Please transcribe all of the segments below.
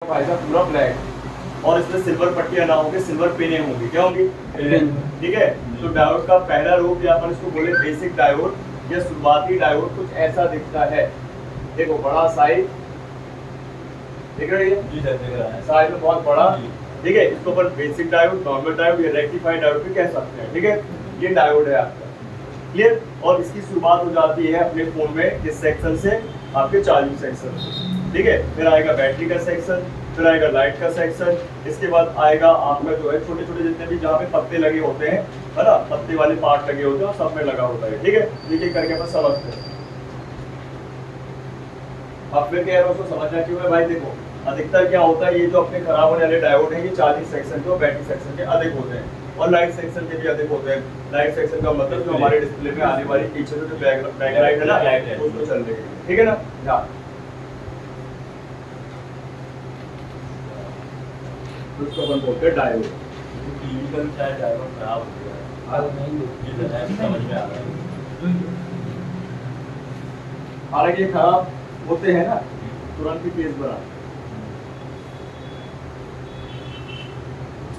भाई साहब पूरा ब्लैक और इसमें सिल्वर पट्टियां ना होंगी, सिल्वर पिने होंगी। क्या होंगी? ठीक है। तो डायोड का पहला रूप या अपन इसको बोले बेसिक डायोड या शुरुआती डायोड कुछ ऐसा दिखता है। देखो बड़ा साइज दिख रही है जी सर, दिख रहा है साइज में बहुत बड़ा। ठीक है, इसको अपन बेसिक डायोड, नॉर्मल डायोड या रेक्टिफाइड डायोड भी कह सकते हैं। ठीक है, ये डायोड है आपका। क्लियर? और इसकी शुरुआत हो जाती है अपने फोन में किस सेक्शन से? आपके चार्जिंग सेक्शन से। ठीक है, फिर आएगा बैटरी का सेक्शन, फिर आएगा लाइट का सेक्शन, इसके बाद आएगा आपका जो है छोटे छोटे जितने भी जहाँ पे पत्ते लगे होते हैं, है ना, पत्ते वाले पार्ट लगे होते हैं, सब में लगा होता है। ठीक है, एक करके अपन समझते हैं। अब फिर कह रहा हूँ उसको समझना क्यों है भाई? देखो अधिकतर क्या होता है, ये जो अपने खराब होने वाले डायोड है ये चार्जिंग सेक्शन के और बैटरी सेक्शन के अधिक होते हैं और लाइट सेक्शन के भी अधिक होते हैं। लाइट सेक्शन का मतलब जो हमारे डिस्प्ले में आने वाली पीछे जो बैकलाइट है ना, उसको चल रही है। ठीक है ना? हाँ, उसको अपन बोलते हैं डायोड। टीवी का भी शायद डायोड खराब हो गया है। जी सर, समझ में आ रहा है। हालांकि ये खराब होते हैं ना, तुरंत ही तेज बना।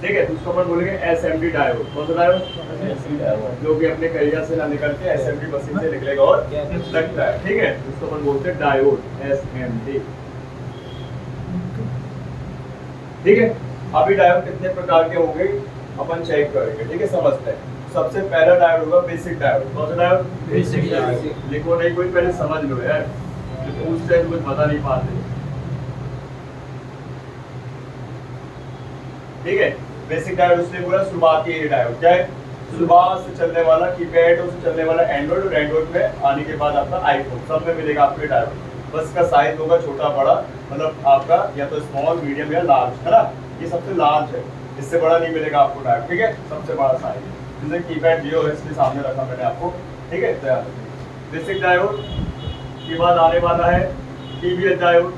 ठीक है, तो उसको अपन बोलेंगे एसएमडी डायोड। कौन सा डायोड? जो कि अपने करियर से ना निकल के एसएमडी मशीन से निकलेगा और लगता है। ठीक है, उसको अपन बोलते हैं डायोड, एसएमडी। ठीक है, अभी डायोड कितने प्रकार के होंगे अपन चेक करेंगे। ठीक है, समझते हैं। सबसे पहला डायोड होगा बेसिक डायोड। कौन सा डायोड? Basic diode. लिखो नहीं कोई, पहले समझ लो यार, उससे कुछ बता नहीं पाते। ठीक है, बेसिक डायोड उसने बोला शुरुआती डायोड। क्या है? शुरुआत से चलने वाला, कीपैड से चलने वाला एंड्रॉइड और एंड्रॉइड में आने के बाद आपका आईफोन, सब में मिलेगा आपको डायोड। बस का साइज होगा छोटा बड़ा, मतलब आपका या तो स्मॉल, मीडियम या लार्ज, है ना? ये सबसे लार्ज है, इससे बड़ा नहीं मिलेगा आपको डायोड। ठीक है, सबसे बड़ा साइज जैसे कीपैड जियो है, इसके सामने रखा मैंने आपको। ठीक है, बेसिक डायोड के बाद आने वाला है टीवीएस डायोड।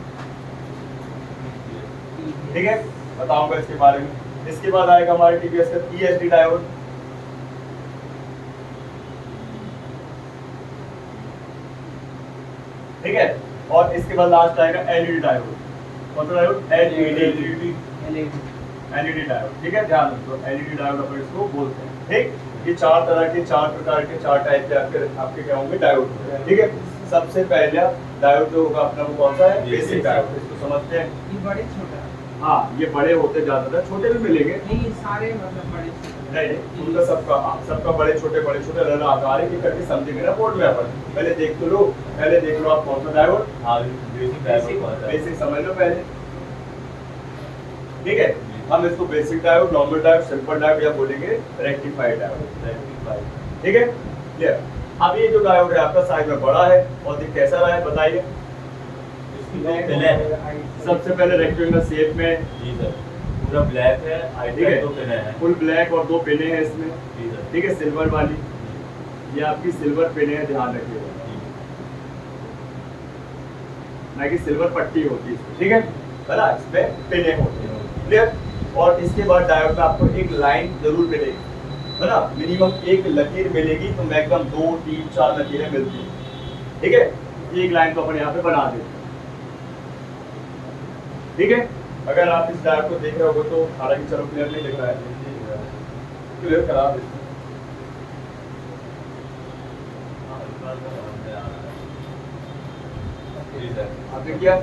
ठीक है, बताऊंगा इसके बारे में। इसके बाद आएगा हमारे टीवीएस का ईएसडी डायोड। ठीक है, और इसके बाद लास्ट आएगा एलईडी डायोड। कौन सा डायोड? LED diode. ठीक है, ध्यान रखो, एलईडी डायोड अपन इसको बोलते हैं। ठीक, ये चार तरह के, चार प्रकार के, चार टाइप के आपके क्या होंगे? डायोड। ठीक है, सबसे पहला डायोड जो होगा अपना वो कौन सा है? Basic diode. इसको समझते हैं। ये बड़े छोटा। हाँ, ये बड़े होते ज्यादातर, छोटे भी मिलेंगे। नहीं, सारे मतलब बड़े छोटे। नहीं, उनका सबका बड़े छोटे अलग आकार है, करके समझेंगे ना बोर्ड में अपन। पहले देख तो लो, पहले देख लो आप कौन सा डायोड। हाँ, बेसिक डायोड कौन सा है? बेसिक समझ लो पहले। ठीक है, हम इसको basic diode, normal diode, simple diode या बोलेंगे रेक्टिफाइड डायोड। रेक्टिफाइड। ठीक है, क्लियर? अब ये जो डायोड है आपका साइज में बड़ा है और दिख कैसा रहा है बताइए? सबसे पहले रेक्टेंगुलर शेप में। जी सर, पूरा ब्लैक है, ठीक है, दो पिने हैं। फुल ब्लैक और दो पिने हैं इसमें। जी सर। ठीक है, सिल्वर वाली, ये आपकी सिल्वर पिने हैं, ध्यान रखिएगा, ना कि सिल्वर पट्टी होती है इसमें। ठीक है ना, इसमें पिने होती है। क्लियर? और इसके बाद डायोड में आपको एक लाइन जरूर मिलेगी, है ना, मिनिमम एक लकीर मिलेगी, तो मैक्सिमम 2, 3, 4 लकीरें मिलती हैं। ठीक है, एक लाइन को अपन यहाँ पे बना देते हैं। ठीक है, अगर आप इस डायोड को देख रहे होगे तो हालांकि चलो क्लियर नहीं दिख रहा है, क्लियर खराब है। आपने किया?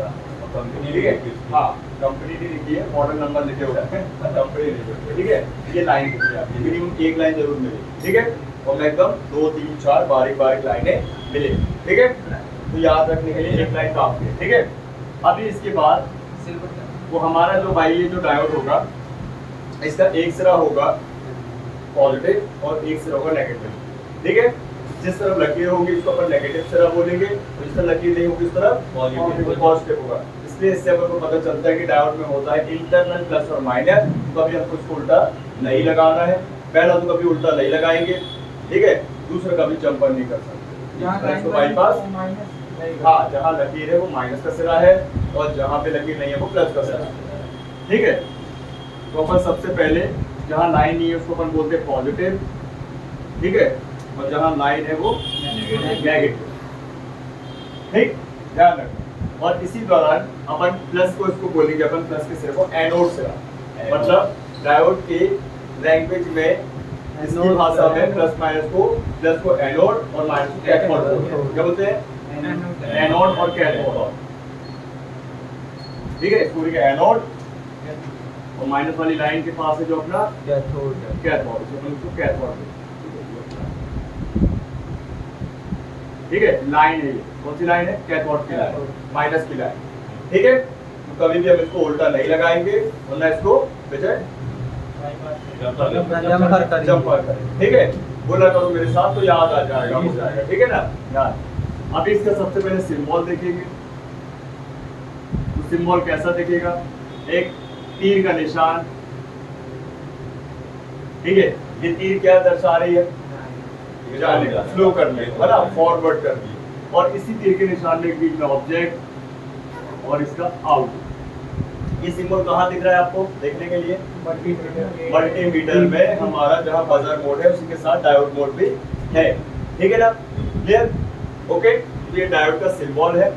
ठीक है, हाँ, कंपनी नहीं लिखी है, मॉडल नंबर लिखे हुए हैं, कंपनी लिखी है। ठीक है, ये लाइन लिखी है आपकी, मिनिमम एक लाइन जरूर मिलेगी। ठीक है, और मैक्सिमम 2, 3, 4 बारीक बारीक लाइनें मिलेगी। ठीक है, तो याद रखने के लिए एक लाइन काफी है। ठीक है, अभी इसके बाद वो हमारा जो भाई ये जो डायोड होगा, इसका एक सिरा होगा पॉजिटिव और एक सिरा होगा नेगेटिव। ठीक है, जिस तरफ लकीर होगी इसको अपन नेगेटिव सिरा बोलेंगे, और जिस तरफ लकीर नहीं होगी उस तरफ पॉजिटिव होगा। इसलिए इससे अपन को पता चलता है कि डायोड में होता है इंटरनल प्लस और माइनस। कभी हमको इसको उल्टा नहीं लगाना है, पहला तो कभी उल्टा नहीं लगाएंगे। ठीक है, दूसरा कभी जंपर नहीं कर सकते, बाईपास। हाँ, जहाँ लकीर है वो माइनस का सिरा है और जहाँ पे लकीर नहीं है वो प्लस का सिरा है। ठीक है, तो अपन सबसे पहले जहाँ लाइन नहीं है उसको अपन बोलते हैं पॉजिटिव। ठीक है, और जहाँ लाइन है वो नेगेटिव। ठीक, ध्यान रखना। और इसी दौरान अपन प्लस को इसको बोलेंगे, अपन प्लस के सिरे को एनोड से, मतलब डायोड की लैंग्वेज में, इसकी भाषा में प्लस को एनोड और माइनस को कैथोड, क्या बोलते हैं? एनोड और कैथोड। ठीक है, पूरी का एनोड और माइनस वाली लाइन के पास है जो अपना कैथोड, इसको कैथोड। ठीक है, लाइन है ये, कौन सी लाइन है? कैथोड की लाइन, माइनस की लाइन। ठीक है, तो कभी भी हम इसको उल्टा नहीं लगाएंगे, वरना इसको बजाय जंपर करें। ठीक है, बोला करो मेरे साथ तो याद आ जाएगा, हो जाएगा। ठीक है ना, याद। अब इसका सबसे पहले सिंबल देखेंगे, तो सिंबल कैसा दिखेगा? एक तीर का निशान। ठीक है, ये तीर क्या दर्शा रही है? जाने का, स्लो करने का, है ना, फॉरवर्ड करने। और इसी तीर के निशान में बीच में ऑब्जेक्ट और इसका आउट। ये सिंबल कहाँ दिख रहा है आपको देखने के लिए? मल्टीमीटर में हमारा जहाँ बजर मोड है उसी के साथ डायोड मोड भी है। ठीक है ना, क्लियर? ओके, ये डायोड का सिंबल है।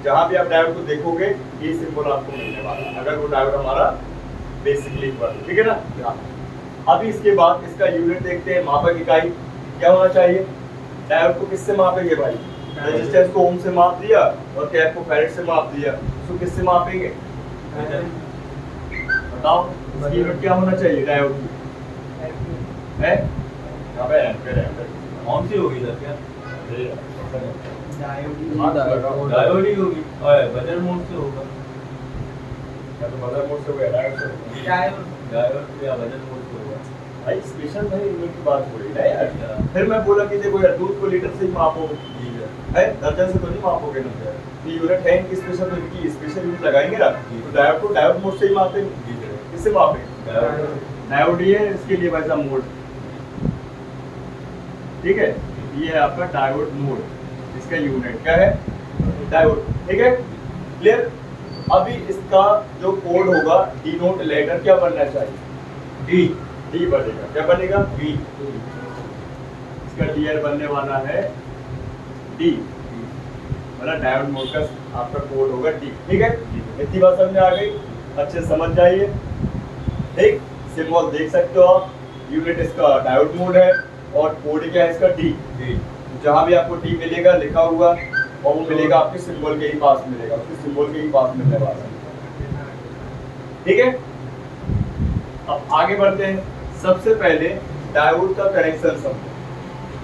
जहाँ भी आप डायोड को देखोगे ये सिंबल आपको मिलने वाला है, अगर वो डायोड हमारा बेसिकली पर। ठीक है ना। अभी इसके बाद इसका यूनिट देखते हैं, मापक इकाई क्या होना चाहिए? डायोड को किससे मापेंगे भाई? रेजिस्टेंस को ओम से माप दिया और कैप को फैरेड से माप दिया, इसको किससे मापेंगे? बताओ, इसकी यूनिट क्या होना चाहिए डायोड की? है यहाँ पे एम्पीयर कौन सी होगी सर? क्या डायोड डायोड ही होगी, और बजर मोड से होगा, या तो मदर मोड से होगा, डायोड से होगा। डायोड या बजर मोड से होगा। भाई स्पेशल भाई यूनिट की बात हो रही है यार। फिर मैं बोला कि देखो यार, दूध को लीटर से ही मापोगे, है दर्जन से तो नहीं मापोगे ना। ये यूनिट है इनकी स्पेशल, तो इनकी स्पेशल यूनिट लगाएंगे ना, तो डायोड को डायोड मोड से ही मापेंगे। किससे मापेंगे? डायोड ही है इसके लिए वैसा मोड। ठीक है, ये है आपका डायोड मोड, इसका यूनिट क्या है? डायोड। ठीक है, क्लियर? अभी इसका जो कोड होगा, डिनोट लेटर क्या बनना चाहिए? डी बनेगा। क्या बनेगा? डी। इसका डीआर बनने वाला है डी, मतलब डायोड मोड का आपका कोड होगा डी। ठीक है, इतनी बात समझ में आ गई? अच्छे समझ जाइए। ठीक, सिंबल देख सकते हो आप, यूनिट इसका डायोड मोड है और कोड क्या है इसका? डी। जहां भी आपको डी मिलेगा लिखा हुआ, और वो मिलेगा आपके सिंबल के ही पास मिलेगा, उसके सिंबल के ही पास मिलने वाला है। ठीक है, अब आगे बढ़ते हैं। सबसे पहले डायोड का कनेक्शन समझो।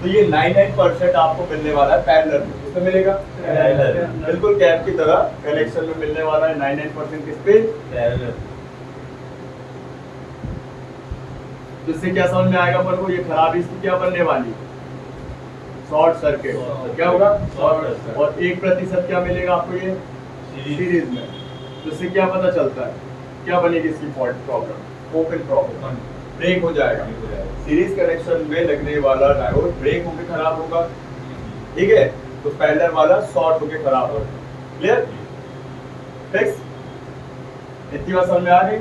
तो ये 99% आपको मिलने वाला है पैरेलल में। किसमें मिलेगा? पैरेलल। बिल्कुल कैप की तरह कनेक्शन में मिलने वाला है 99% किस पे? पैरेलल। तो इससे क्या समझ में आएगा अपन को? ये खराबी इसकी क्या बनने वाली है? Short circuit. क्या होगा? शॉर्ट। और 1% क्या मिलेगा आपको? ये सीरीज में। तो इससे क्या पता चलता है क्या बनेगी इसकी fault problem? Open problem, break हो जाएगा। सीरीज कनेक्शन में लगने वाला डायोड ब्रेक होकर खराब होगा। ठीक है, तो पैरेलल वाला शॉर्ट होकर खराब होगा। क्लियर? फिक्स? इतनी बात समझ में आ गई?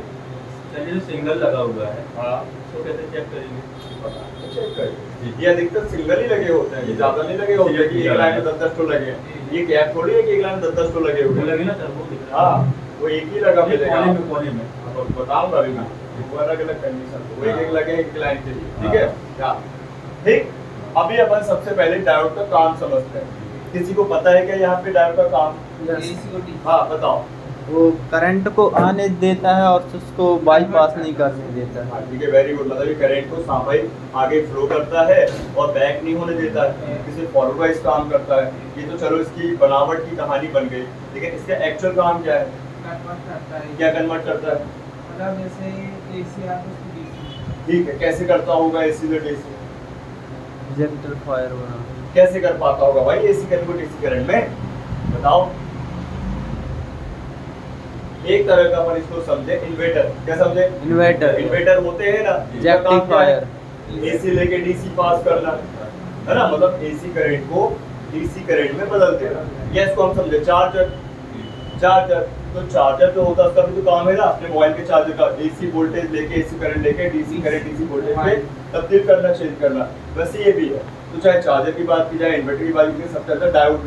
जो सिंगल लगा हुआ है, हाँ, तो कैसे चेक करेंगे? चेक करिए। ये अधिकतर सिंगल ही लगे होते हैं, ये ज्यादा नहीं लगे होते कि एक लाइन में 10-10 तो लगे। ये गैप थोड़ी है कि एक लाइन में 10-10 तो लगे हुए लगे ना सर, वो दिख रहा है। हाँ, वो एक ही लगा मिलेगा। कोने में बताऊंगा अभी मैं, वो अलग-अलग कंडीशन, वो एक लगे एक लाइन के लिए। ठीक है क्या? ठीक, अभी अपन सबसे पहले डायोड का काम समझते हैं। किसी को पता है क्या यहाँ पे डायोड का काम? हाँ बताओ। वो करंट को आने देता है और उसको बाईपास नहीं करने देता है। हाँ ठीक है, वेरी गुड। मतलब ये करंट को सामयिक आगे फ्लो करता है और बैक नहीं होने देता है, किसी फॉरवर्ड वाइज काम करता है। ये तो चलो इसकी बनावट की कहानी बन गई, लेकिन इसका एक्चुअल काम क्या है? कन्वर्ट करता है। क्या कन्वर्ट करता है? मतलब जैसे एसी आता है उसको डीसी। ठीक है, कैसे करता होगा एसी से डीसी? जेंटरफायर बना। कैसे कर पाता होगा भाई एसी करंट को डीसी करंट में? बताओ। एक तरह का अपन इसको समझे इन्वर्टर। क्या समझे? इन्वर्टर। इन्वर्टर होते हैं ना, रेक्टिफायर। एसी लेके डीसी पास करना, है ना, मतलब एसी करंट को डीसी करंट में बदल देना। या इसको हम समझे चार्जर। चार्जर, तो चार्जर जो होता है उसका भी तो काम है ना, अपने मोबाइल के चार्जर का एसी वोल्टेज लेके एसी करंट लेके डीसी करंट डीसी वोल्टेज में तब्दील करना, चेंज करना। वैसे ये भी है। तो चाहे चार्जर की बात की जाए, इन्वर्टर की बात की जाए, सबसे ज्यादा डायोड